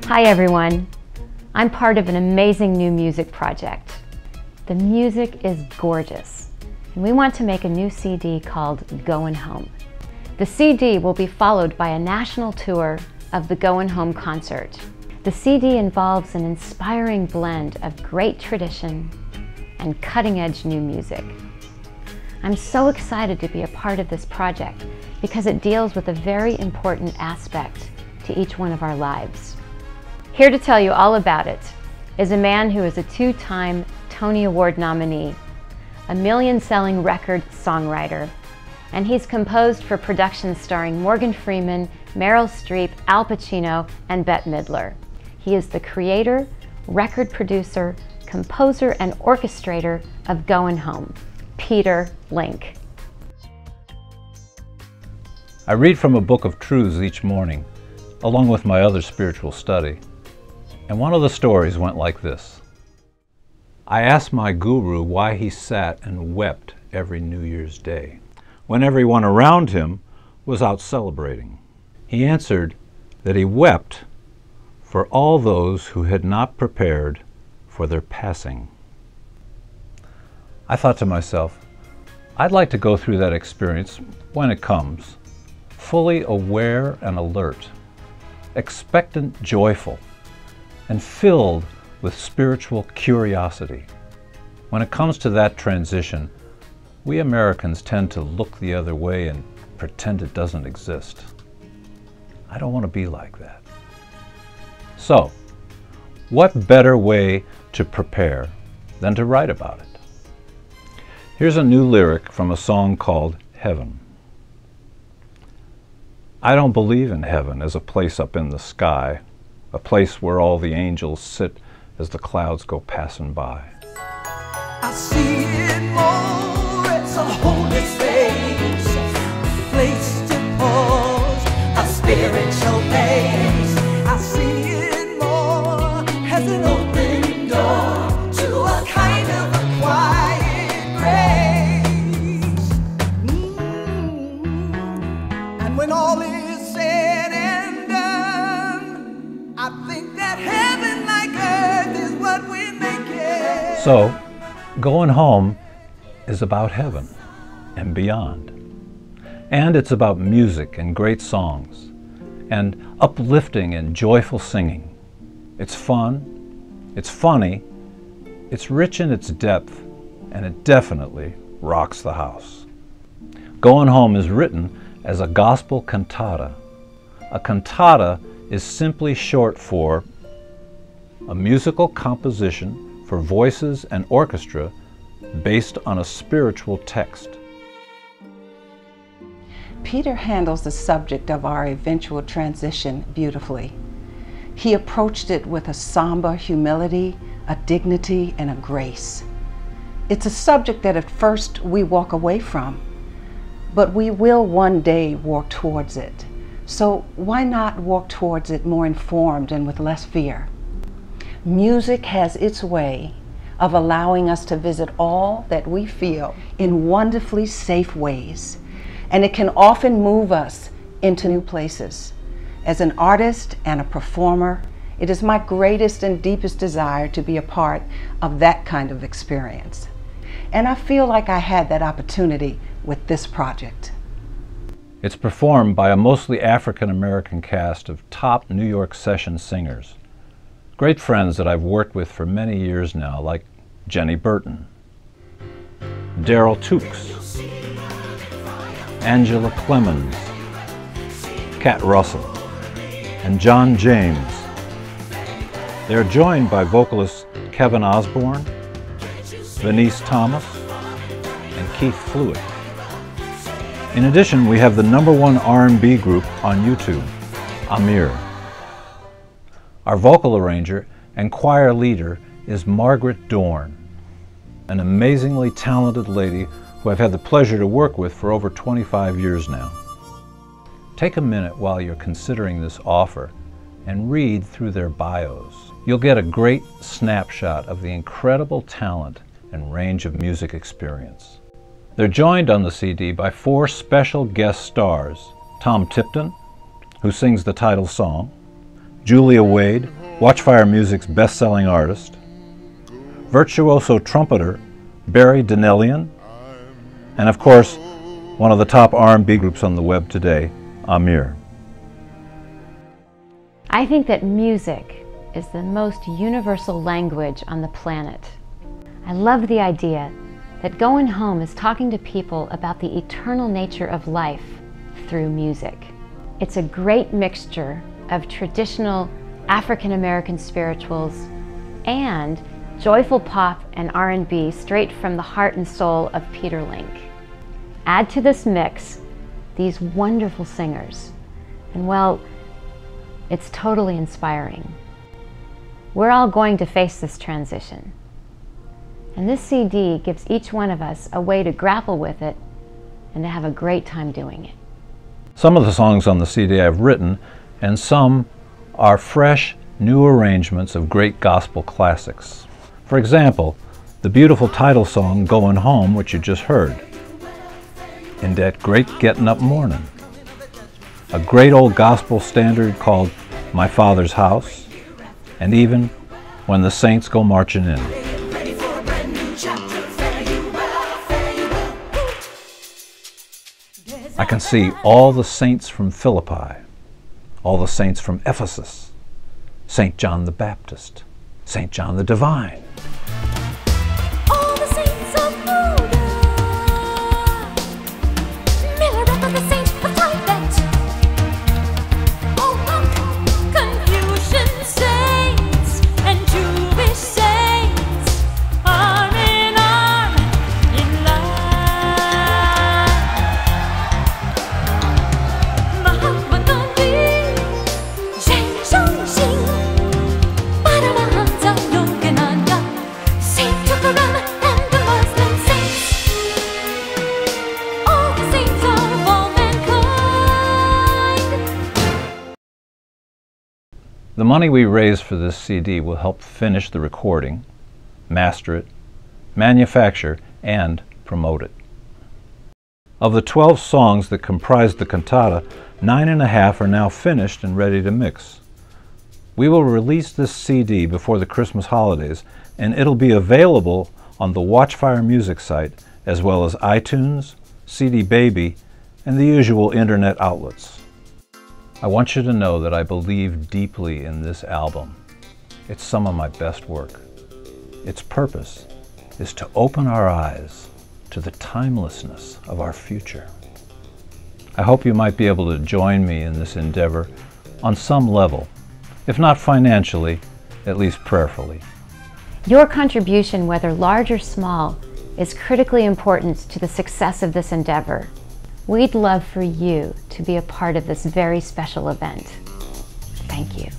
Hi everyone, I'm part of an amazing new music project. The music is gorgeous, and we want to make a new CD called Goin' Home. The CD will be followed by a national tour of the Goin' Home concert. The CD involves an inspiring blend of great tradition and cutting-edge new music. I'm so excited to be a part of this project because it deals with a very important aspect to each one of our lives. Here to tell you all about it is a man who is a two-time Tony Award nominee, a million-selling record songwriter, and he's composed for productions starring Morgan Freeman, Meryl Streep, Al Pacino, and Bette Midler. He is the creator, record producer, composer, and orchestrator of Goin' Home, Peter Link. I read from a book of truths each morning, along with my other spiritual study. And one of the stories went like this. I asked my guru why he sat and wept every New Year's Day, when everyone around him was out celebrating. He answered that he wept for all those who had not prepared for their passing. I thought to myself, I'd like to go through that experience when it comes, fully aware and alert, expectant, joyful, and filled with spiritual curiosity. When it comes to that transition, we Americans tend to look the other way and pretend it doesn't exist. I don't want to be like that. So, what better way to prepare than to write about it? Here's a new lyric from a song called Heaven. I don't believe in heaven as a place up in the sky, a place where all the angels sit as the clouds go passing by. I see it more as a holy space, a place to pause, a spiritual place. I see it more as an open door to a kind of a quiet grace. And when all is said and done, I think that heaven like earth is what we make it. So, Goin' Home is about heaven and beyond. And it's about music and great songs and uplifting and joyful singing. It's fun, it's funny, it's rich in its depth, and it definitely rocks the house. Goin' Home is written as a gospel cantata. A cantata is simply short for a musical composition for voices and orchestra based on a spiritual text. Peter handles the subject of our eventual transition beautifully. He approached it with a somber humility, a dignity, and a grace. It's a subject that at first we walk away from, but we will one day walk towards it. So why not walk towards it more informed and with less fear? Music has its way of allowing us to visit all that we feel in wonderfully safe ways, and it can often move us into new places. As an artist and a performer, it is my greatest and deepest desire to be a part of that kind of experience. And I feel like I had that opportunity with this project. It's performed by a mostly African-American cast of top New York session singers. Great friends that I've worked with for many years now, like Jenny Burton, Daryl Tukes, Angela Clemens, Kat Russell, and John James. They're joined by vocalists Kevin Osborne, Venice Thomas, and Keith Fluitt. In addition, we have the #1 R&B group on YouTube, Amir. Our vocal arranger and choir leader is Margaret Dorn, an amazingly talented lady who I've had the pleasure to work with for over 25 years now. Take a minute while you're considering this offer and read through their bios. You'll get a great snapshot of the incredible talent and range of music experience. They're joined on the CD by 4 special guest stars: Tom Tipton, who sings the title song, Julia Wade, Watchfire Music's best-selling artist, virtuoso trumpeter Barry Donnellian, and of course, one of the top R&B groups on the web today, Amir. I think that music is the most universal language on the planet. I love the idea that Goin' Home is talking to people about the eternal nature of life through music. It's a great mixture of traditional African American spirituals and joyful pop and R&B straight from the heart and soul of Peter Link. Add to this mix these wonderful singers, and well, it's totally inspiring. We're all going to face this transition, and this CD gives each one of us a way to grapple with it and to have a great time doing it. Some of the songs on the CD I've written, and some are fresh, new arrangements of great gospel classics. For example, the beautiful title song, Goin' Home, which you just heard, in that great Gettin' Up Mornin', a great old gospel standard called My Father's House, and even When the Saints Go Marching In. I can see all the saints from Philippi, all the saints from Ephesus, St. John the Baptist, St. John the Divine. All the saints of Buddha, mirror up of the saints of Tibet. Oh, Confucian saints and Jewish saints, arm in line. Mahatma Gandhi, Zheng Zhongxing, Paramahansa Yogananda, Saint Tukaram and the Muslim saints, all the saints of all mankind. The money we raise for this CD will help finish the recording, master it, manufacture, and promote it. Of the 12 songs that comprise the cantata, 9.5 are now finished and ready to mix. We will release this CD before the Christmas holidays, and it'll be available on the Watchfire Music site, as well as iTunes, CD Baby, and the usual internet outlets. I want you to know that I believe deeply in this album. It's some of my best work. Its purpose is to open our eyes to the timelessness of our future. I hope you might be able to join me in this endeavor on some level, if not financially, at least prayerfully. Your contribution, whether large or small, is critically important to the success of this endeavor. We'd love for you to be a part of this very special event. Thank you.